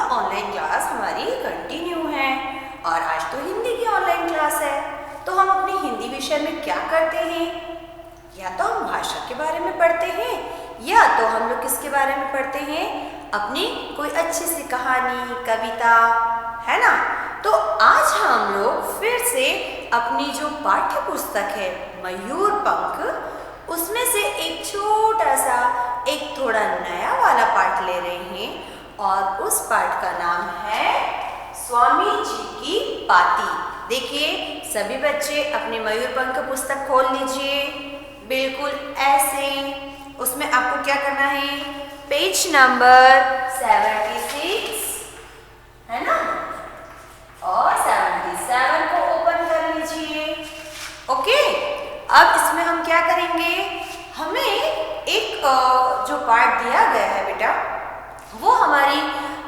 Online class हमारी continue है और आज तो हिंदी की ऑनलाइन क्लास है। तो हम अपनी हिंदी विषय में क्या करते हैं, या तो हम भाषा के बारे में पढ़ते हैं या तो हम लोग किसके बारे में पढ़ते हैं, अपनी कोई अच्छी सी कहानी, कविता, है ना। तो आज हम लोग फिर से अपनी जो पाठ्य पुस्तक है मयूर पंख, उसमें से एक छोटा सा, एक थोड़ा नया वाला पाठ ले रहे हैं और उस पाठ का नाम है स्वामी जी की पाती। देखिए सभी बच्चे अपने मयूर पंख पुस्तक खोल लीजिए, बिल्कुल ऐसे। उसमें आपको क्या करना है, पेज नंबर 76 है ना, और 77 को ओपन कर लीजिए। ओके, अब इसमें हम क्या करेंगे, हमें एक जो पाठ दिया गया है बेटा, वो हमारी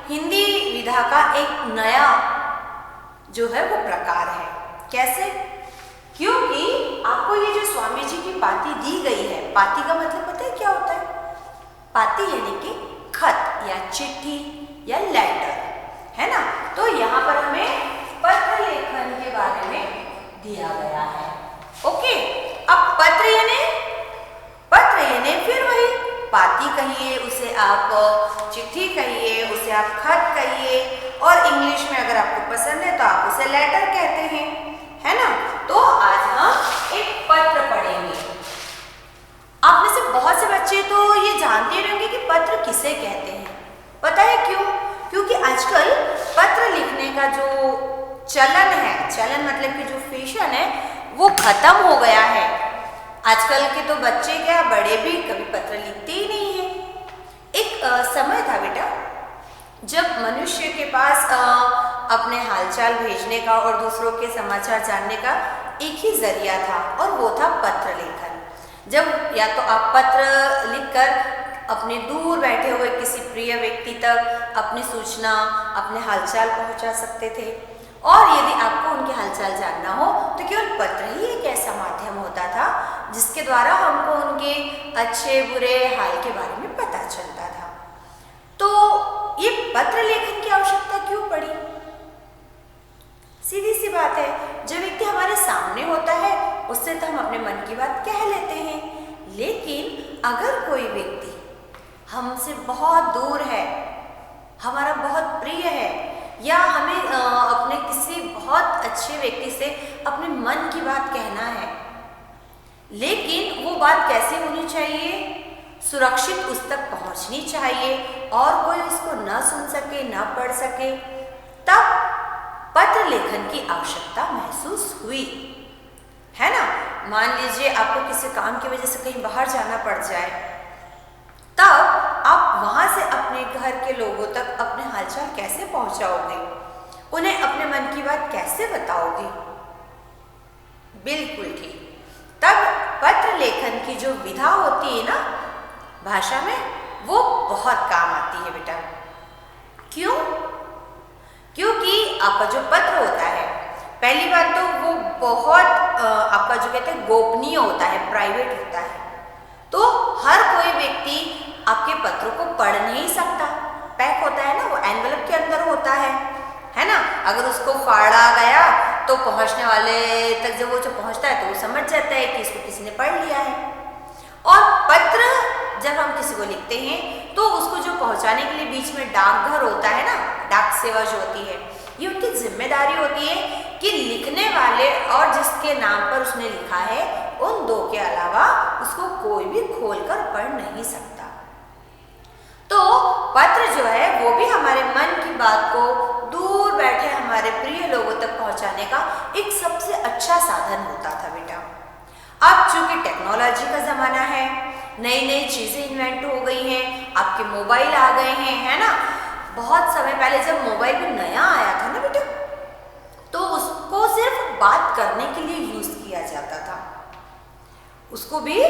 हिंदी विधा का एक नया जो है वो प्रकार है। कैसे? क्योंकि आपको ये जो स्वामी जी की पाती दी गई है, पाती का मतलब पता है क्या होता है? पाती यानी कि खत या चिट्ठी या लेटर, है ना। तो यहाँ पर हमें पत्र लेखन के बारे में दिया गया है। ओके, अब पत्र यानी फिर वही पाती कहिए, उसे आप चिट्ठी कहिए, उसे आप खत कहिए, और इंग्लिश में अगर आपको पसंद है तो आप उसे लेटर कहते हैं, है ना। तो आज हम एक पत्र पढ़ेंगे। आप में से बहुत से बच्चे तो ये जानते रहेंगे कि पत्र किसे कहते हैं। पता है क्यों? क्योंकि आजकल पत्र लिखने का जो चलन है, चलन मतलब कि जो फैशन है, वो खत्म हो गया है। आजकल के तो बच्चे क्या, बड़े भी कभी पत्र लिखते ही नहीं है। एक समय था बेटा जब मनुष्य के पास अपने हालचाल भेजने का और दूसरों के समाचार जानने का एक ही जरिया था, और वो था पत्र लेखन। जब या तो आप पत्र लिखकर अपने दूर बैठे हुए किसी प्रिय व्यक्ति तक अपनी सूचना, अपने हालचाल पहुंचा सकते थे, और यदि आपको उनके हालचाल जानना हो तो केवल पत्र ही एक ऐसा माध्यम होता था जिसके द्वारा हमको उनके अच्छे बुरे हाल के बारे में पता चलता था। तो ये पत्र लेखन की आवश्यकता क्यों पड़ी? सीधी सी बात है, जो व्यक्ति हमारे सामने होता है उससे तो हम अपने मन की बात कह लेते हैं, लेकिन अगर कोई व्यक्ति हमसे बहुत दूर है, हमारा बहुत प्रिय है, या हमें अपने किसी बहुत अच्छे व्यक्ति से अपने मन की बात कहना है, लेकिन वो बात कैसे होनी चाहिए, सुरक्षित उस तक पहुंचनी चाहिए और कोई उसको ना सुन सके, ना पढ़ सके, तब पत्र लेखन की आवश्यकता महसूस हुई, है ना। मान लीजिए आपको किसी काम की वजह से कहीं बाहर जाना पड़ जाए, तब आप वहां से अपने घर के लोगों तक अपने हालचाल कैसे पहुंचाओगे, उन्हें अपने मन की बात कैसे बताओगे? बिल्कुल ठीक। तब पत्र लेखन की जो विधा होती है ना भाषा में, वो बहुत काम आती है बेटा। क्यों? क्योंकि आपका जो पत्र होता है, पहली बात तो वो बहुत आपका जो कहते हैं गोपनीय होता है, प्राइवेट होता है। तो हर कोई व्यक्ति आपके पत्रों को पढ़ नहीं सकता। पैक होता है ना, वो एनवेलप के अंदर होता है ना। अगर उसको फाड़ा गया तो पहुंचने वाले तक जब वो जो पहुंचता है तो वो समझ जाता है कि इसको किसी ने पढ़ लिया है। और पत्र जब हम किसी को लिखते हैं तो उसको जो पहुंचाने के लिए बीच में डाकघर होता है ना, डाक सेवा जो होती है, ये उनकी जिम्मेदारी होती है कि लिखने वाले और जिसके नाम पर उसने लिखा है, उन दो के अलावा उसको कोई भी खोलकर पढ़ नहीं सकता। तो पत्र जो है वो भी हमारे मन की बात को दूर बैठे हमारे प्रिय लोगों तक पहुंचाने का एक सबसे अच्छा साधन होता था बेटा। अब चूंकि टेक्नोलॉजी का जमाना है, नई नई चीजें इन्वेंट हो गई हैं, आपके मोबाइल आ गए हैं, है ना। बहुत समय पहले जब मोबाइल भी नया आया था ना बेटा, तो उसको सिर्फ बात करने के लिए यूज किया जाता था, उसको भी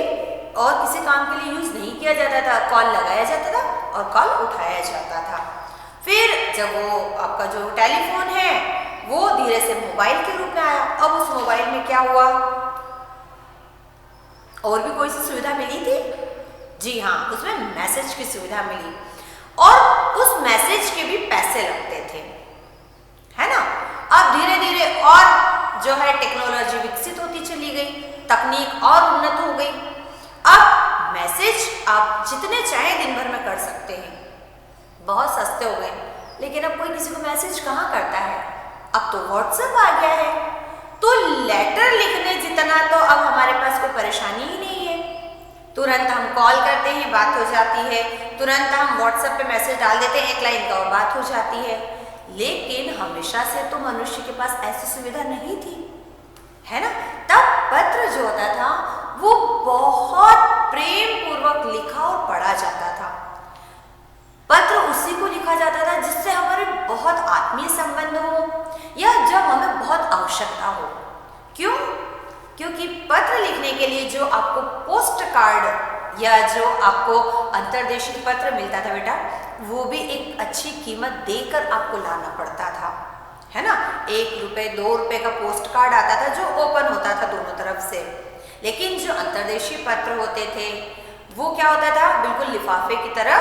और किसी काम के लिए यूज नहीं किया जाता था। कॉल लगाया जाता था और कॉल उठाया जाता था। फिर जब वो आपका जो टेलीफोन है वो धीरे से मोबाइल के रूप में आया। अब उस मोबाइल में क्या हुआ, और भी कोई सी सुविधा मिली थी? जी हाँ, उसमें मैसेज की सुविधा मिली। और उस मैसेज के भी पैसे लगते थे, है ना। अब धीरे धीरे और जो है टेक्नोलॉजी विकसित होती चली गई, तकनीक और उन्नत हो गई। अब मैसेज आप जितने चाहे दिन भर में कर सकते हैं, बहुत सस्ते हो गए। लेकिन अब कोई किसी को मैसेज कहाँ करता है, अब तो व्हाट्सएप आ गया है, तो लेटर लिखने जितना तो अब हमारे पास कोई परेशानी ही नहीं है। तुरंत हम कॉल करते हैं, बात हो जाती है, तुरंत हम व्हाट्सएप पे मैसेज डाल देते हैं, एक लाइन का और बात हो जाती है। लेकिन हमेशा से तो मनुष्य के पास ऐसी सुविधा नहीं थी, है ना। तब पत्र जो होता था वो बहुत प्रेम पूर्वक लिखा और पढ़ा जाता था। पत्र उसी को लिखा जाता था जिससे हमारे बहुत आत्मीय संबंध हो या जब हमें बहुत आवश्यकता हो। क्यों? क्योंकि पत्र लिखने के लिए जो आपको पोस्ट कार्ड या जो आपको अंतर्देशीय पत्र मिलता था बेटा, वो भी एक अच्छी कीमत देकर आपको लाना पड़ता था, है ना। 1 रुपये 2 रुपये का पोस्ट कार्ड आता था जो ओपन होता था दोनों तरफ से। लेकिन जो अंतर्देशीय पत्र होते थे वो क्या होता था, बिल्कुल लिफाफे की तरह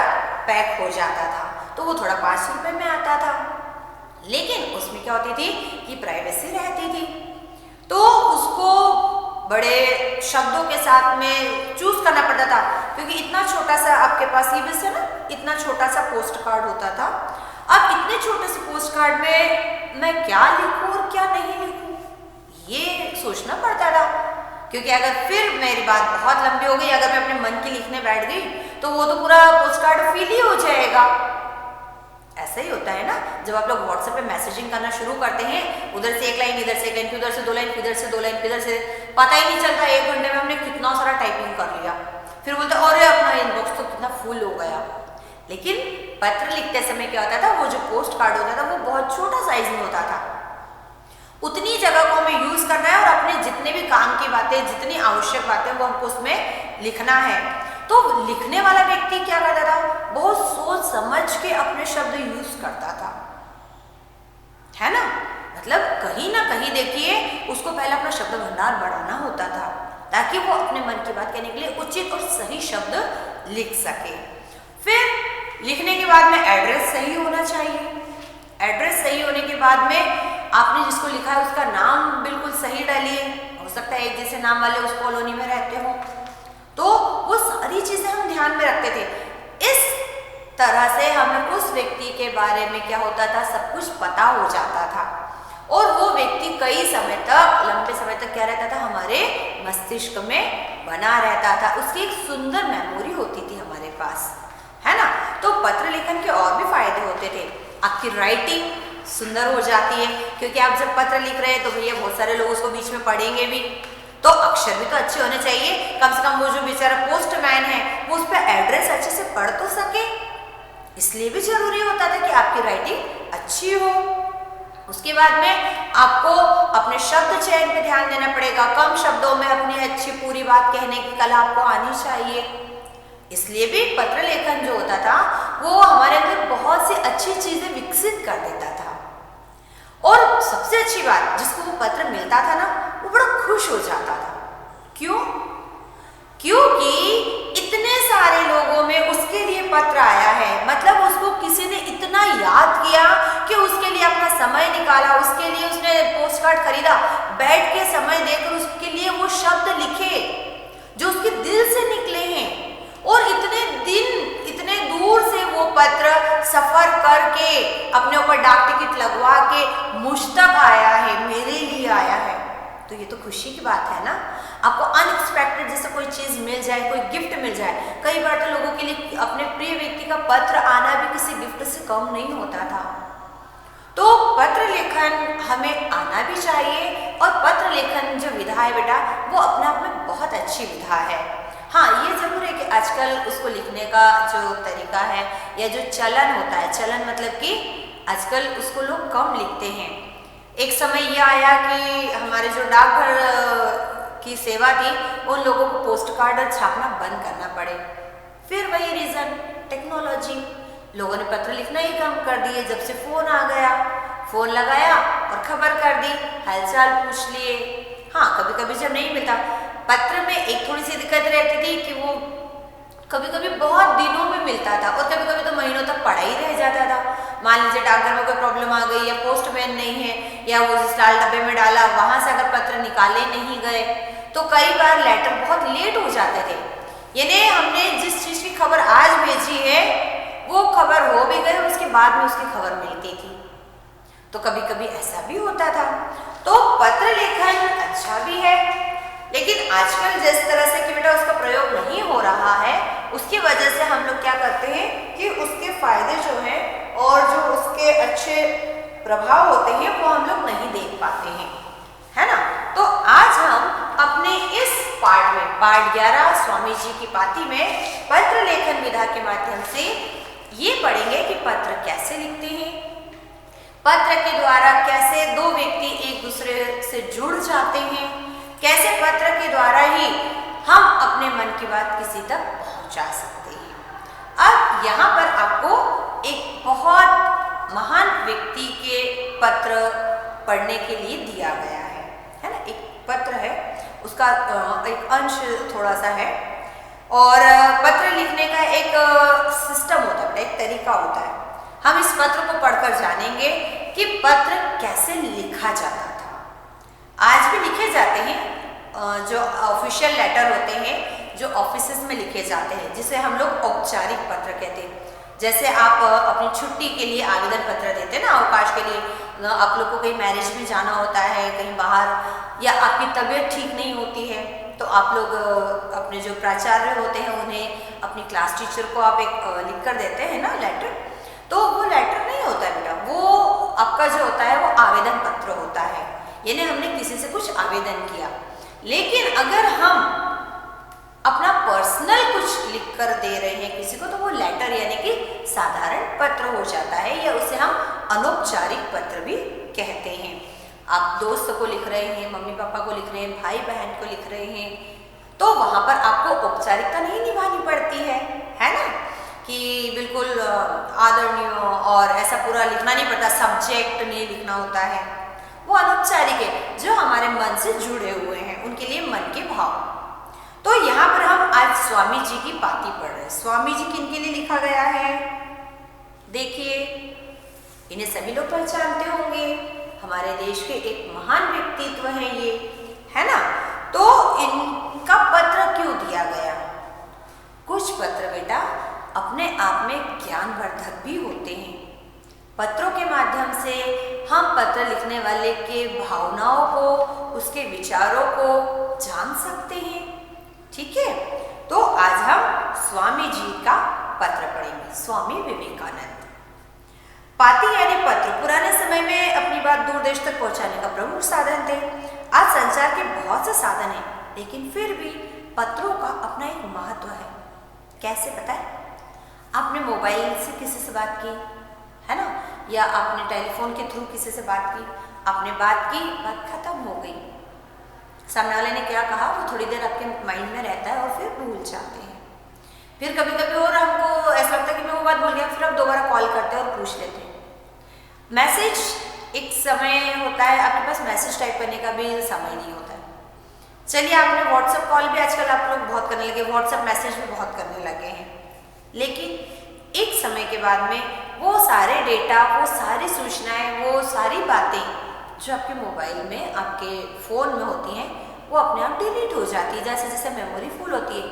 पैक हो जाता था, तो वो थोड़ा 5 रुपये में आता था। लेकिन उसमें क्या होती थी कि प्राइवेसी रहती थी, तो उसको बड़े शब्दों के साथ में चूज करना पड़ता था, क्योंकि इतना छोटा सा आपके पास, ये भी से ना इतना छोटा सा पोस्ट कार्ड होता था। अब इतने छोटे से पोस्ट कार्ड में मैं क्या लिखूं और क्या नहीं लिखूं, ये सोचना पड़ता था। क्योंकि अगर फिर मेरी बात बहुत लंबी हो गई, अगर मैं अपने मन की लिखने बैठ गई तो वो तो पूरा पोस्ट कार्ड फिल ही हो जाएगा। ऐसा ही होता है ना, जब आप लोग व्हाट्सएप पे मैसेजिंग करना शुरू करते हैं, उधर से एक लाइन, इधर से एक लाइन, फिर उधर से 2 लाइन, फिर इधर से 2 लाइन, फिर इधर से, पता ही नहीं चलता 1 घंटे में हमने कितना सारा टाइपिंग कर लिया। फिर बोलते अरे अपना इनबॉक्स तो कितना फुल हो गया। लेकिन पत्र लिखते समय क्या होता था, वो जो पोस्ट कार्ड होता था वो बहुत छोटा साइज में होता था। उतनी जगह को हमें यूज करना है और अपने जितने भी काम की बातें, जितनी आवश्यक बातें वो हमको उसमें लिखना है। तो लिखने वाला व्यक्ति क्या करता था, बहुत सोच समझ के अपने शब्द यूज करता था, है ना। मतलब कहीं ना कहीं देखिए उसको पहले अपना शब्द भंडार बढ़ाना होता था, ताकि वो अपने मन की बात कहने के लिए उचित और सही शब्द लिख सके। फिर लिखने के बाद में एड्रेस सही होना चाहिए। एड्रेस सही होने के बाद में आपने जिसको लिखा है उसका नाम बिल्कुल सही डालिए। हो सकता है एक जैसे नाम वाले उस कॉलोनी में रहते हो, तो वो सारी चीजें हम ध्यान में रखते थे। इस तरह से हमें उस व्यक्ति के बारे में क्या होता था, सब कुछ पता हो जाता था, और वो व्यक्ति कई समय तक, लंबे समय तक क्या रहता था, हमारे मस्तिष्क में बना रहता था। उसकी एक सुंदर मेमोरी होती थी हमारे पास, है ना। तो पत्र लेखन के और भी फायदे होते थे। आपकी राइटिंग सुंदर हो जाती है, क्योंकि आप जब पत्र लिख रहे हैं तो भैया बहुत सारे लोग उसको बीच में पढ़ेंगे भी, तो अक्षर भी तो अच्छे होने चाहिए। कम से कम वो जो बेचारा पोस्टमैन है वो उस पर एड्रेस अच्छे से पढ़ तो सके, इसलिए भी जरूरी होता था कि आपकी राइटिंग अच्छी हो। उसके बाद में आपको अपने शब्द चयन पे ध्यान देना पड़ेगा। कम शब्दों में अपनी अच्छी पूरी बात कहने की कला आपको आनी चाहिए। इसलिए भी पत्र लेखन जो होता था वो हमारे अंदर बहुत सी अच्छी चीजें विकसित कर देता था। और सबसे अच्छी बात, जिसको वो पत्र मिलता था ना, वो बड़ा खुश हो जाता था। क्यों? क्योंकि इतने सारे लोगों में उसके लिए पत्र आया है, मतलब उसको किसी ने इतना याद किया कि उसके लिए अपना समय निकाला, उसके लिए उसने पोस्ट कार्ड खरीदा, बैठ के समय देकर उसके लिए वो शब्द लिखे जो उसके दिल से निकले हैं। और इतने दिन, इतने दूर से वो पत्र सफर करके अपने ऊपर डाक टिकट लगवा के मुझ तक आया है, मेरे लिए आया है, तो ये तो खुशी की बात है ना। आपको अनएक्सपेक्टेड जैसे कोई चीज मिल जाए, कोई गिफ्ट मिल जाए। कई बार तो लोगों के लिए अपने प्रिय व्यक्ति का पत्र आना भी किसी गिफ्ट से कम नहीं होता था। तो पत्र लेखन हमें आना भी चाहिए, और पत्र लेखन जो विधा है बेटा, वो अपने आप में बहुत अच्छी विधा है। हाँ, ये जरूर है कि आजकल उसको लिखने का जो तरीका है या जो चलन होता है, चलन मतलब कि आजकल उसको लोग कम लिखते हैं। एक समय यह आया कि हमारे जो डाकघर की सेवा थी, उन लोगों को पोस्ट कार्ड छापना बंद करना पड़े। फिर वही रीजन, टेक्नोलॉजी, लोगों ने पत्र लिखना ही कम कर दिए। जब से फोन आ गया, फोन लगाया और खबर कर दी, हालचाल पूछ लिए। हाँ, कभी कभी जब नहीं मिलता, पत्र में एक थोड़ी सी दिक्कत रहती थी कि वो कभी कभी बहुत दिनों में मिलता था और कभी कभी तो महीनों तक पड़ा ही रह जाता था। मान लीजिए डाकघर में कोई प्रॉब्लम आ गई या पोस्टमैन नहीं है या वो जिस लाल डब्बे में डाला वहां से अगर पत्र निकाले नहीं गए तो कई बार लेटर बहुत लेट हो जाते थे। यानी हमने जिस चीज की खबर आज भेजी है वो खबर हो भी गई, उसके बाद में उसकी खबर मिलती थी। तो कभी कभी ऐसा भी होता था। तो पत्र लेखन अच्छा भी है, लेकिन आजकल जिस तरह से कि बेटा उसका प्रयोग नहीं हो रहा है उसकी वजह से हम लोग क्या करते हैं कि उसके फायदे जो हैं और जो उसके अच्छे प्रभाव होते हैं वो हम लोग नहीं देख पाते हैं, है ना। तो आज हम अपने इस पाठ में, पाठ 11 स्वामी जी की पाती में पत्र लेखन विधा के माध्यम से ये पढ़ेंगे कि पत्र कैसे लिखते हैं, पत्र के द्वारा कैसे दो व्यक्ति एक दूसरे से जुड़ जाते हैं, कैसे पत्र के द्वारा ही हम अपने मन की बात किसी तक पहुंचा सकते हैं। अब यहाँ पर आपको एक बहुत महान व्यक्ति के पत्र पढ़ने के लिए दिया गया है ना। एक पत्र है, उसका एक अंश थोड़ा सा है और पत्र लिखने का एक सिस्टम होता है, एक तरीका होता है। हम इस पत्र को पढ़कर जानेंगे कि पत्र कैसे लिखा जाता था। आज भी लिखे जाते हैं, जो ऑफिशियल लेटर होते हैं जो ऑफिसेज में लिखे जाते हैं, जिसे हम लोग औपचारिक पत्र कहते हैं। जैसे आप अपनी छुट्टी के लिए आवेदन पत्र देते हैं ना, अवकाश के लिए, आप लोग को कहीं मैरिज में जाना होता है कहीं बाहर, या आपकी तबीयत ठीक नहीं होती है तो आप लोग अपने जो प्राचार्य होते हैं उन्हें, अपनी क्लास टीचर को आप एक लिख कर देते हैं ना लेटर। तो वो लेटर नहीं होता है बेटा, वो आपका जो होता है वो आवेदन पत्र होता है, यानी हमने किसी से कुछ आवेदन किया। लेकिन अगर हम अपना पर्सनल कुछ लिख कर दे रहे हैं किसी को तो वो लेटर यानी कि साधारण पत्र हो जाता है, या उसे हम अनौपचारिक पत्र भी कहते हैं। आप दोस्त को लिख रहे हैं, मम्मी पापा को लिख रहे हैं, भाई बहन को लिख रहे हैं, तो वहां पर आपको औपचारिकता नहीं निभानी पड़ती है ना, कि बिल्कुल आदरणीय और ऐसा पूरा लिखना नहीं पड़ता, सब्जेक्ट नहीं लिखना होता है। वो अनौपचारिक है, जो हमारे मन से जुड़े हुए हैं, उनके लिए मन के भाव। तो यहाँ पर हम आज स्वामी जी की पाती पढ़ रहे हैं। स्वामी जी किनके लिए लिखा गया है? देखिए, इन्हें सभी लोग पहचानते होंगे, हमारे देश के एक महान व्यक्तित्व हैं ये, है ना। तो इनका पत्र क्यों दिया गया? कुछ पत्र बेटा अपने आप में ज्ञानवर्धक भी होते हैं। पत्रों के माध्यम से हम पत्र लिखने वाले के भावनाओं को, उसके विचारों को जान सकते हैं, ठीक है। तो आज हम स्वामी जी का पत्र पढ़ेंगे। स्वामी विवेकानंद। पाती यानी पत्र पुराने समय में अपनी बात दूर देश तक पहुंचाने का प्रमुख साधन थे। आज संचार के बहुत से साधन हैं, लेकिन फिर भी पत्रों का अपना एक महत्व है। कैसे पता है? आपने मोबाइल से किसी से बात की है ना, या आपने टेलीफोन के थ्रू किसी से बात की, आपने बात की, बात खत्म हो गई, सामने वाले ने क्या कहा वो थोड़ी देर आपके माइंड में रहता है और फिर भूल जाते हैं। फिर कभी कभी और हमको ऐसा लगता है कि मैं वो बात भूल गया, फिर आप दोबारा कॉल करते हैं और पूछ लेते हैं। मैसेज एक समय होता है, आपके पास मैसेज टाइप करने का भी समय नहीं होता है। चलिए, आपने व्हाट्सएप कॉल भी आजकल आप लोग बहुत करने लगे, व्हाट्सएप मैसेज भी बहुत करने लगे हैं, लेकिन एक समय के बाद में वो सारे डेटा, वो सारी सूचनाएं, वो सारी बातें जो आपके मोबाइल में, आपके फ़ोन में होती हैं, वो अपने आप डिलीट हो जाती है, जैसे जैसे मेमोरी फुल होती है।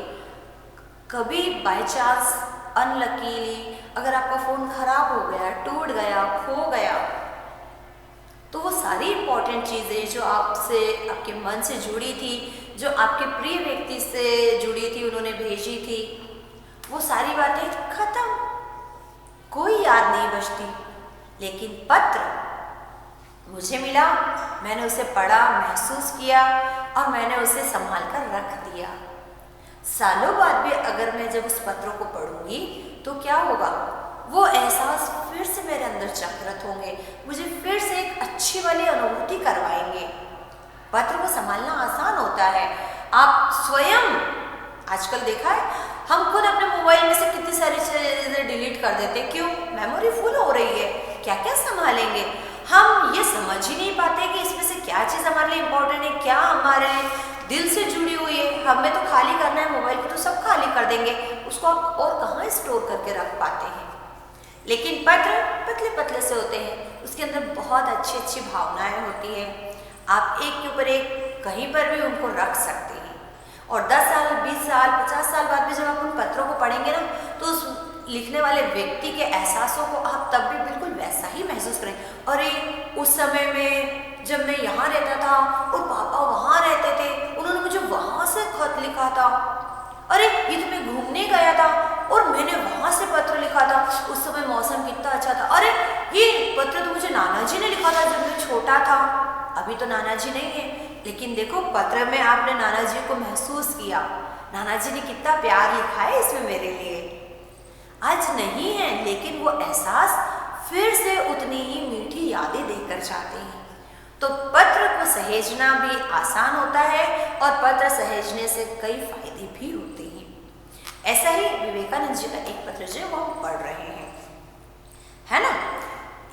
कभी बाय चांस अनलकीली अगर आपका फ़ोन खराब हो गया, टूट गया, खो गया, तो वो सारी इंपॉर्टेंट चीज़ें जो आपसे, आपके मन से जुड़ी थी, जो आपके प्रिय व्यक्ति से जुड़ी थी, उन्होंने भेजी थी, वो सारी बातें खत्म, कोई याद नहीं बचती। लेकिन पत्र मुझे मिला, मैंने उसे पढ़ा, महसूस किया और मैंने उसे संभाल कर रख दिया। सालों बाद भी अगर मैं जब उस पत्र को पढ़ूंगी तो क्या होगा, वो एहसास फिर से मेरे अंदर जागृत होंगे, मुझे फिर से एक अच्छी वाली अनुभूति करवाएंगे। पत्र को संभालना आसान होता है। आप स्वयं, आजकल देखा है, हम खुद अपने मोबाइल में से कितनी सारी चीज़ें डिलीट कर देते, क्यों? मेमोरी फुल हो रही है, क्या क्या संभालेंगे। हम ये समझ ही नहीं पाते कि इसमें से क्या चीज़ हमारे लिए इम्पोर्टेंट है, क्या हमारे दिल से जुड़ी हुई है। हमें तो खाली करना है मोबाइल को, तो सब खाली कर देंगे, उसको आप और कहाँ स्टोर करके रख पाते हैं। लेकिन पत्र पतले पतले से होते हैं, उसके अंदर बहुत अच्छी अच्छी भावनाएं होती है। आप एक के ऊपर एक कहीं पर भी उनको रख सकते हैं और 10 साल 20 साल 50 साल बाद भी जब आप उन पत्रों को पढ़ेंगे ना, तो उस लिखने वाले व्यक्ति के एहसासों को आप तब भी बिल्कुल वैसा ही महसूस करें। अरे उस समय में जब मैं यहाँ रहता था और पापा वहाँ रहते थे, उन्होंने मुझे वहाँ से खत लिखा था। अरे ये तो मैं घूमने गया था और मैंने वहाँ से पत्र लिखा था, उस समय मौसम कितना अच्छा था। अरे ये पत्र तो मुझे नाना जी ने लिखा था जब मैं छोटा था। अभी तो नाना जी नहीं है, लेकिन देखो पत्र में आपने नाना जी को महसूस किया, नाना जी ने कितना प्यार लिखा है इसमें मेरे लिए। आज नहीं है, लेकिन वो एहसास फिर से उतनी ही मीठी यादें देकर जाते हैं। तो पत्र को सहेजना भी आसान होता है और पत्र सहेजने से कई फायदे भी होते हैं। ऐसा ही विवेकानंद जी का एक पत्र जो वो हम पढ़ रहे हैं, है ना।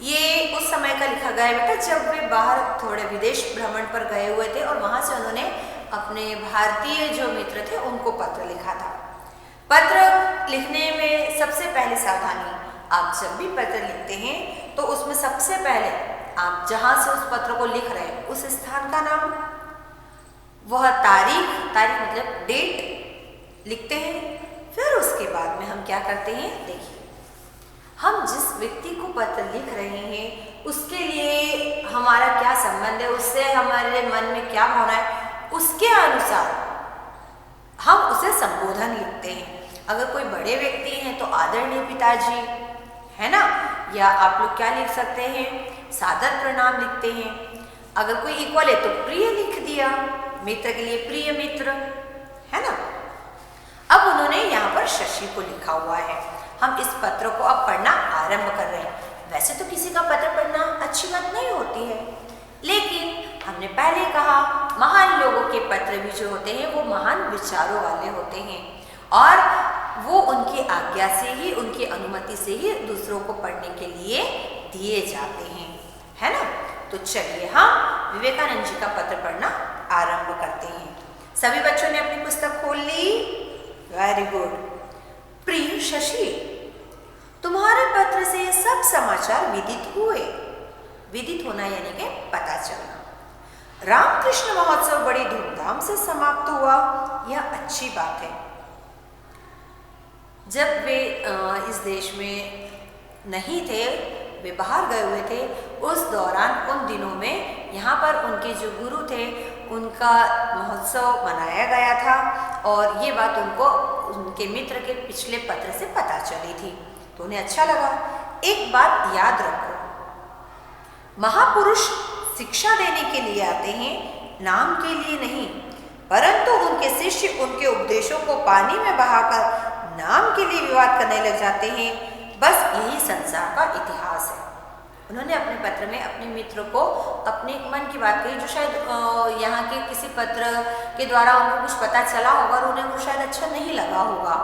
ये उस समय का लिखा गया बेटा जब वे बाहर थोड़े विदेश भ्रमण पर गए हुए थे और वहां से उन्होंने अपने भारतीय जो मित्र थे उनको पत्र लिखा था। पत्र लिखने में सबसे पहली सावधानी, आप जब भी पत्र लिखते हैं तो उसमें सबसे पहले आप जहां से उस पत्र को लिख रहे हैं उस स्थान का नाम, वह तारीख मतलब डेट लिखते हैं। फिर उसके बाद में हम क्या करते हैं, देखिए हम जिस व्यक्ति को पत्र लिख रहे हैं उसके लिए हमारा क्या संबंध है, उससे हमारे मन में क्या भावना है, उसके अनुसार हम उसे संबोधन लिखते हैं। अगर कोई बड़े व्यक्ति हैं तो आदरणीय पिताजी, है ना, या आप लोग क्या लिख सकते हैं, सादर प्रणाम लिखते हैं। अगर कोई इक्वल है तो प्रिय लिख दिया, मित्र के लिए प्रिय मित्र, है ना। अब उन्होंने यहाँ पर शशि को लिखा हुआ है। हम इस पत्र को अब पढ़ना आरंभ कर रहे हैं। वैसे तो किसी का पत्र पढ़ना अच्छी बात नहीं होती है, लेकिन हमने पहले कहा महान लोगों के पत्र भी जो होते हैं वो महान विचारों वाले होते हैं और वो उनकी आज्ञा से ही, उनकी अनुमति से ही दूसरों को पढ़ने के लिए दिए जाते हैं, है ना। तो चलिए हम विवेकानंद जी का पत्र पढ़ना आरंभ करते हैं। सभी बच्चों ने अपनी पुस्तक खोल ली? Very good. प्रिय शशि, तुम्हारे पत्र से सब समाचार विदित हुए। विदित होना यानी कि पता चलना। रामकृष्ण महोत्सव बड़ी धूमधाम से समाप्त हुआ, यह अच्छी बात है। जब वे इस देश में नहीं थे, वे बाहर गए हुए थे, उस दौरान उन दिनों में यहाँ पर उनके जो गुरु थे उनका महोत्सव मनाया गया था और ये बात उनको उनके मित्र के पिछले पत्र से पता चली थी, तो उन्हें अच्छा लगा। एक बात याद रखो, महापुरुष शिक्षा देने के लिए आते हैं, नाम के लिए नहीं, परंतु उनके शिष्य उनके उपदेशों को पानी में बहाकर नाम के लिए विवाद करने लग जाते हैं। बस यही संसार का इतिहास है। उन्होंने अपने पत्र में अपने मित्र को अपने मन की बात कही, जो शायद यहाँ के किसी पत्र के द्वारा उनको कुछ पता चला होगा और उन्हें वो शायद अच्छा नहीं लगा होगा।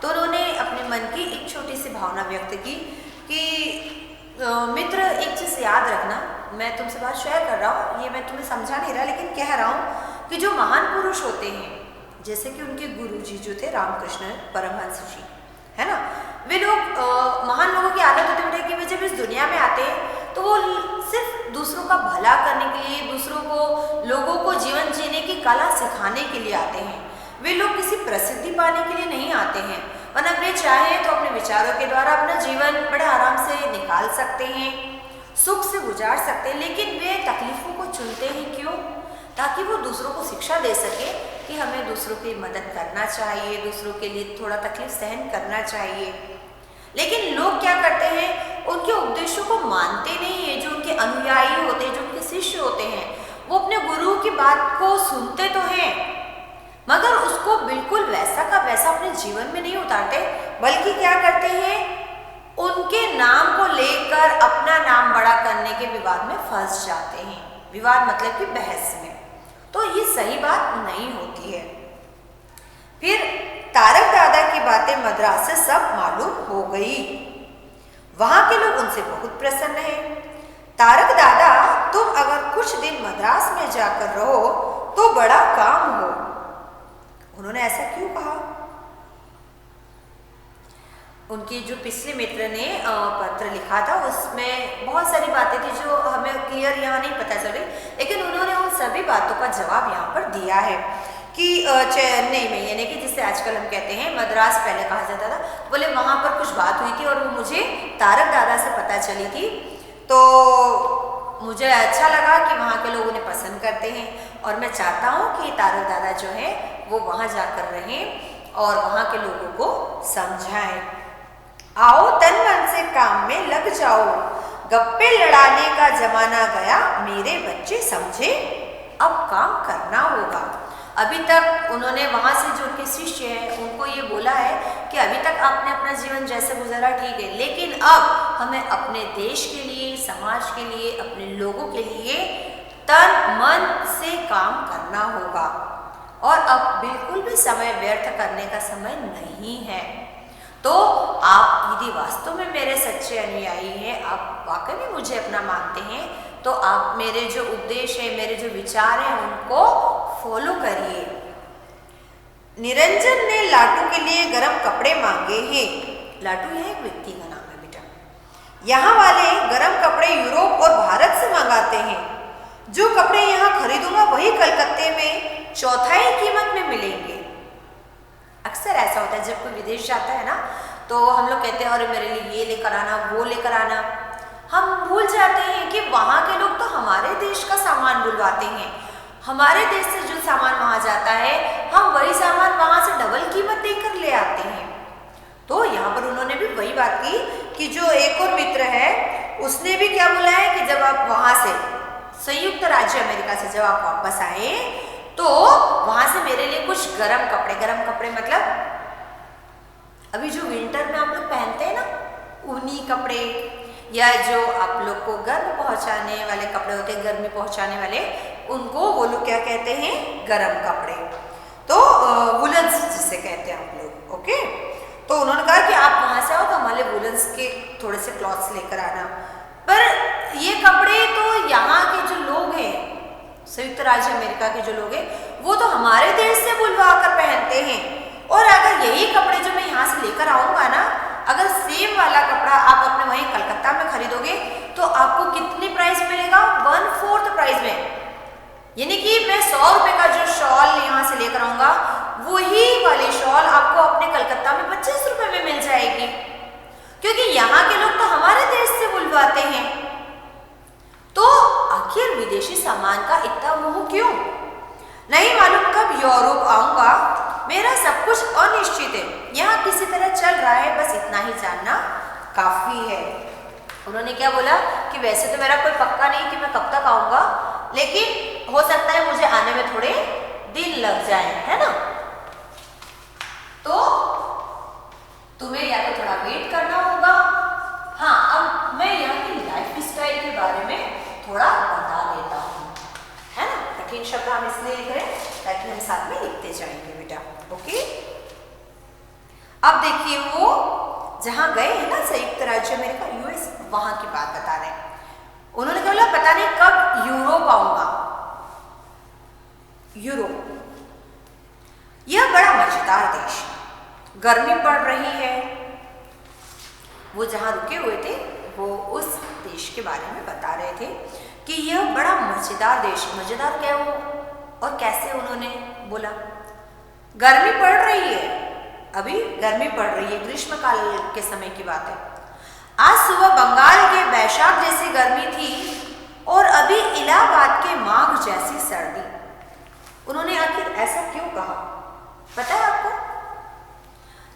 तो उन्होंने अपने मन की एक छोटी सी भावना व्यक्त की कि मित्र एक चीज़ याद रखना, मैं तुमसे बात शेयर कर रहा हूँ, ये मैं तुम्हें समझा नहीं रहा लेकिन कह रहा हूँ कि जो महान पुरुष होते हैं, जैसे कि उनके गुरु जी जो थे रामकृष्ण परमहंस जी, है ना, वे लोग महान लोगों की आदत होती है कि वे जब इस दुनिया में आते हैं तो वो सिर्फ दूसरों का भला करने के लिए, दूसरों को, लोगों को जीवन जीने की कला सिखाने के लिए आते हैं। वे लोग किसी प्रसिद्धि पाने के लिए नहीं आते हैं, वरना वे चाहें तो अपने विचारों के द्वारा अपना जीवन बड़े आराम से निकाल सकते हैं, सुख से गुजार सकते हैं, लेकिन वे तकलीफों को चुनते हैं। क्यों? ताकि वो दूसरों को शिक्षा दे सके कि हमें दूसरों की मदद करना चाहिए, दूसरों के लिए थोड़ा तकलीफ सहन करना चाहिए। लेकिन लोग क्या करते हैं, उनके उपदेशों को मानते नहीं है। जो उनके अनुयायी होते हैं, जो उनके शिष्य होते हैं, वो अपने गुरु की बात को सुनते तो हैं मगर उसको बिल्कुल वैसा का वैसा अपने जीवन में नहीं उतारते, बल्कि क्या करते हैं, उनके नाम को लेकर अपना नाम बड़ा करने के विवाद में फंस जाते हैं। विवाद मतलब कि बहस में। तो ये सही बात नहीं होती है। फिर तारक दादा की बातें मद्रास से सब मालूम हो गई। वहां के लोग उनसे बहुत प्रसन्न हैं। तारक दादा, तुम अगर कुछ दिन मद्रास में जाकर रहो तो बड़ा काम हो। उन्होंने ऐसा क्यों कहा? उनकी जो पिछले मित्र ने पत्र लिखा था उसमें बहुत सारी बातें थी जो हमें क्लियर यहाँ नहीं पता चल रही, लेकिन उन्होंने उन सभी बातों का जवाब यहाँ पर दिया है कि चेन्नई में, यानी कि जिसे आजकल हम कहते हैं मद्रास पहले कहा जाता था, बोले वहाँ पर कुछ बात हुई थी और वो मुझे तारक दादा से पता चली थी। तो मुझे अच्छा लगा कि वहाँ के लोग उन्हें पसंद करते हैं और मैं चाहता हूँ कि तारक दादा जो है वो वहाँ जाकर रहें और वहाँ के लोगों को समझाएं। आओ तन मन से काम में लग जाओ, गप्पे लड़ाने का जमाना गया, मेरे बच्चे समझे अब काम करना होगा। अभी तक उन्होंने वहाँ से जो उनके शिष्य हैं उनको ये बोला है कि अभी तक आपने अपना जीवन जैसे गुजारा ठीक है, लेकिन अब हमें अपने देश के लिए, समाज के लिए, अपने लोगों के लिए तन मन से काम करना होगा और अब बिल्कुल भी समय व्यर्थ करने का समय नहीं है। तो आप यदि वास्तव में मेरे सच्चे अनुयायी हैं, आप वाकई में मुझे अपना मानते हैं, तो आप मेरे जो उपदेश है, मेरे जो विचार हैं उनको फॉलो करिए। निरंजन ने लाटू के लिए गर्म कपड़े मांगे हैं। लाटू यह एक व्यक्ति का नाम है बेटा। यहाँ वाले गर्म कपड़े यूरोप और भारत से मंगाते हैं। जो कपड़े यहाँ खरीदूंगा वही कलकत्ते में चौथाई कीमत में मिलेंगे। अक्सर ऐसा होता है जब कोई विदेश जाता है ना, तो हम लोग कहते हैं अरे मेरे लिए ये लेकर आना, वो लेकर आना। हम भूल जाते हैं कि वहाँ के लोग तो हमारे देश का सामान बुलवाते हैं। हमारे देश से जो सामान वहाँ जाता है, हम वही सामान वहाँ से डबल कीमत देकर ले आते हैं। तो यहाँ पर उन्होंने भी वही बात की कि जो एक और मित्र है उसने भी क्या बोला है कि जब आप वहाँ से संयुक्त राज्य अमेरिका से जब आप वापस आए तो वहाँ से मेरे लिए कुछ गर्म कपड़े मतलब अभी जो विंटर में आप लोग पहनते हैं ना, ऊनी कपड़े, या जो आप लोग को गर्म पहुँचाने वाले कपड़े होते हैं, गर्मी पहुँचाने वाले, उनको वो लोग क्या कहते हैं, गर्म कपड़े। तो वुलन्स जिसे कहते हैं आप लोग। ओके, तो उन्होंने कहा कि आप वहाँ से आओ तो हमारे वुलन्स के थोड़े से क्लॉथ्स लेकर आना। पर ये कपड़े तो यहाँ के जो लोग हैं, संयुक्त राज्य अमेरिका के जो लोग हैं, वो तो हमारे देश से बुलवा कर पहनते हैं। और अगर यही कपड़े जो मैं यहाँ से लेकर आऊँगा ना, अगर सेम वाला कपड़ा आप अपने वहीं कलकत्ता में खरीदोगे तो आपको कितने प्राइस मिलेगा, 1/4 प्राइस में। यानी कि मैं 100 रुपये का जो शॉल यहाँ से लेकर आऊँगा, वही वाली शॉल आपको अपने कलकत्ता में 25 रुपये में मिल जाएगी, क्योंकि यहाँ के लोग तो हमारे देश से बुलवाते हैं। तो आखिर विदेशी सामान का इतना मोह क्यों? नहीं मालूम कब यूरोप आऊँगा, मेरा सब कुछ अनिश्चित है। यहाँ किसी तरह चल रहा है, बस इतना ही जानना काफ़ी है। उन्होंने क्या बोला कि वैसे तो मेरा कोई पक्का नहीं कि मैं कब तक आऊँगा, लेकिन हो सकता है मुझे आने में थोड़े दिन लग जाए, है ना। तो तुम्हें या तो थोड़ा वेट करना होगा। हाँ, अब मैं यहाँ की लाइफ स्टाइल के बारे में थोड़ा बता देता हूँ, है ना। कठिन शब्द हम इसलिए लिख रहे हैं ताकि हम साथ में लिखते जाएंगे बेटा। ओके, अब देखिए वो जहाँ गए हैं ना, संयुक्त राज्य अमेरिका, यूएस, वहाँ की बात बता रहे हैं। उन्होंने कहा पता नहीं कब यूरोप आऊँगा। यूरोप यह बड़ा मजेदार देश, गर्मी पड़ रही है। वो जहाँ रुके हुए थे वो उस देश के बारे में बता रहे थे कि यह बड़ा मजेदार देश। मजेदार क्या हो और कैसे, उन्होंने बोला गर्मी पड़ रही है, अभी गर्मी पड़ रही है, ग्रीष्म काल के समय की बात है। आज सुबह बंगाल के बैशाख जैसी गर्मी थी और अभी इलाहाबाद के माघ जैसी सर्दी। उन्होंने आखिर ऐसा क्यों कहा पता है आपको?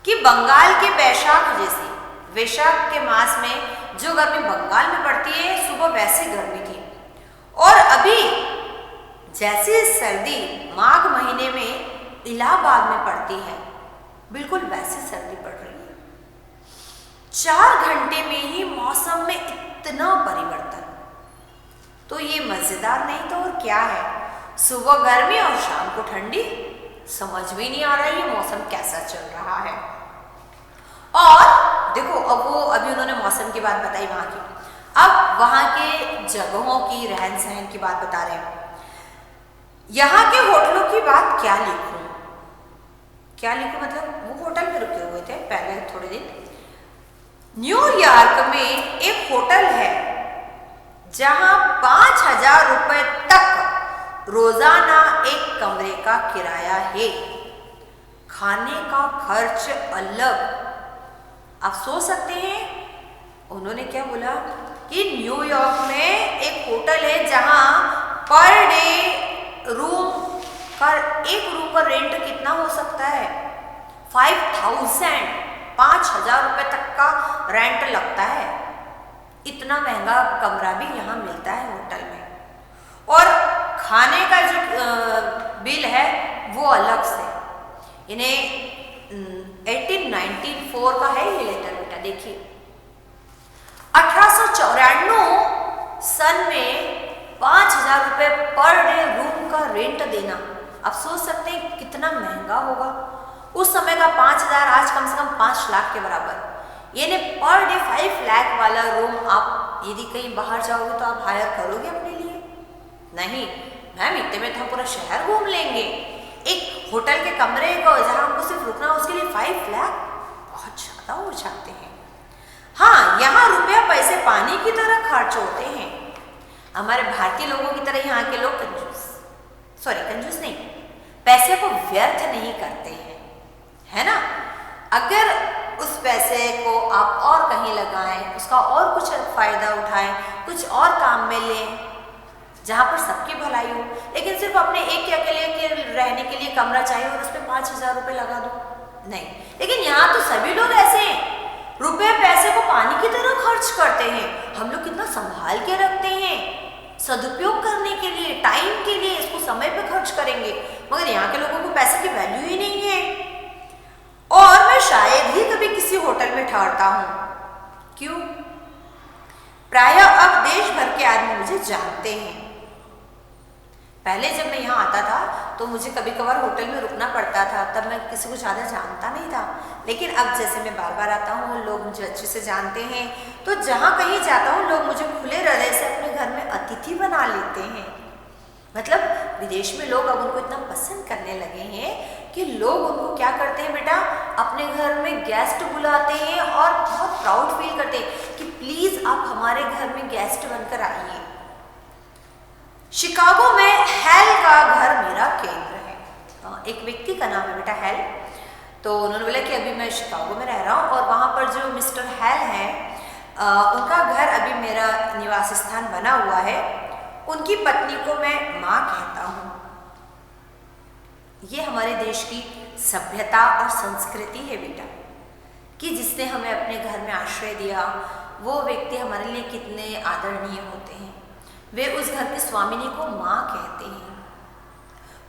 कि बंगाल के बैशाख जैसी, वैशाख के मास में जो गर्मी बंगाल में पड़ती है, सुबह वैसी गर्मी थी, और अभी जैसी सर्दी माघ महीने में इलाहाबाद में पड़ती है, बिल्कुल वैसी सर्दी पड़ रही है। 4 घंटे में ही मौसम में इतना परिवर्तन, तो ये मजेदार नहीं तो और क्या है। सुबह गर्मी और शाम को ठंडी, समझ में नहीं आ रहा है ये मौसम कैसा चल रहा है। और देखो अब वो अभी उन्होंने मौसम की बात बताई वहाँ की, अब वहाँ के जगहों की, रहन सहन की बात बता रहे हैं। यहाँ के होटलों की बात क्या लिखूं मतलब वो होटल में रुके हुए थे पहले थोड़े दिन। न्यूयॉर्क में एक होटल है जहां 5,000 रुपए तक रोजाना एक कमरे का किराया है। खाने का खर्च अलग। आप सोच सकते हैं उन्होंने क्या बोला कि न्यूयॉर्क में एक होटल है जहां पर डे एक रूम का रेंट कितना हो सकता है? 5,000, 5,000 रुपए तक का रेंट लगता है। इतना महंगा कमरा भी यहाँ मिलता है होटल में। और खाने का जो बिल है वो अलग से। इन्हें 1894 का है ये लेटर बेटा, देखिए 1894 सन में 5,000 रुपए पर डे रूम का रेंट देना। आप सोच सकते हैं कितना महंगा होगा। उस समय का 5,000 आज कम से कम 5 लाख के बराबर। यानी पर डे 5 लाख वाला रूम आप यदि कहीं बाहर जाओगे तो आप हायर करोगे अपने लिए? नहीं मैम, इतने में तो हम पूरा शहर घूम लेंगे। एक होटल के कमरे को जहां हमको सिर्फ रुकना उसके लिए 5 लाख बहुत ज्यादा हो जाते हैं। हाँ, यहाँ रुपया पैसे पानी की तरह खर्च होते हैं। हमारे भारतीय लोगों की तरह यहाँ के लोग कंजूस नहीं, पैसे को व्यर्थ नहीं करते हैं, है ना। अगर उस पैसे को आप और कहीं लगाएं, उसका और कुछ फायदा उठाएं, कुछ और काम में लें जहां पर सबकी भलाई हो। लेकिन सिर्फ अपने एक के अकेले के रहने के लिए कमरा चाहिए और उस पर 5,000 रुपए लगा दो, नहीं। लेकिन यहाँ तो सभी लोग ऐसे हैं, रुपए पैसे को पानी की तरह खर्च करते हैं। हम लोग कितना संभाल के रखते हैं, सदुपयोग करने के लिए, टाइम के लिए, इसको समय पे खर्च करेंगे। मगर यहाँ के लोगों को पैसे की वैल्यू ही नहीं है। और मैं शायद ही कभी किसी होटल में ठहरता हूं। क्यों? प्रायः अब देश भर के आदमी मुझे जानते हैं। पहले जब मैं यहाँ आता था तो मुझे कभी कभार होटल में रुकना पड़ता था, तब मैं किसी को ज़्यादा जानता नहीं था। लेकिन अब जैसे मैं बार बार आता हूँ, लोग मुझे अच्छे से जानते हैं, तो जहाँ कहीं जाता हूँ लोग मुझे खुले हृदय से अपने घर में अतिथि बना लेते हैं। मतलब विदेश में लोग अब उनको इतना पसंद करने लगे हैं कि लोग उनको क्या करते हैं बेटा, अपने घर में गेस्ट बुलाते हैं और बहुत प्राउड फील करते हैं कि प्लीज़ आप हमारे घर में गेस्ट बनकर आइए। शिकागो में हेल का घर मेरा केंद्र है। एक व्यक्ति का नाम है बेटा हेल। तो उन्होंने बोला कि अभी मैं शिकागो में रह रहा हूँ और वहाँ पर जो मिस्टर हेल हैं उनका घर अभी मेरा निवास स्थान बना हुआ है। उनकी पत्नी को मैं माँ कहता हूँ। ये हमारे देश की सभ्यता और संस्कृति है बेटा, कि जिसने हमें अपने घर में आश्रय दिया वो व्यक्ति हमारे लिए कितने आदरणीय होते हैं। वे उस घर की स्वामिनी को माँ कहते हैं।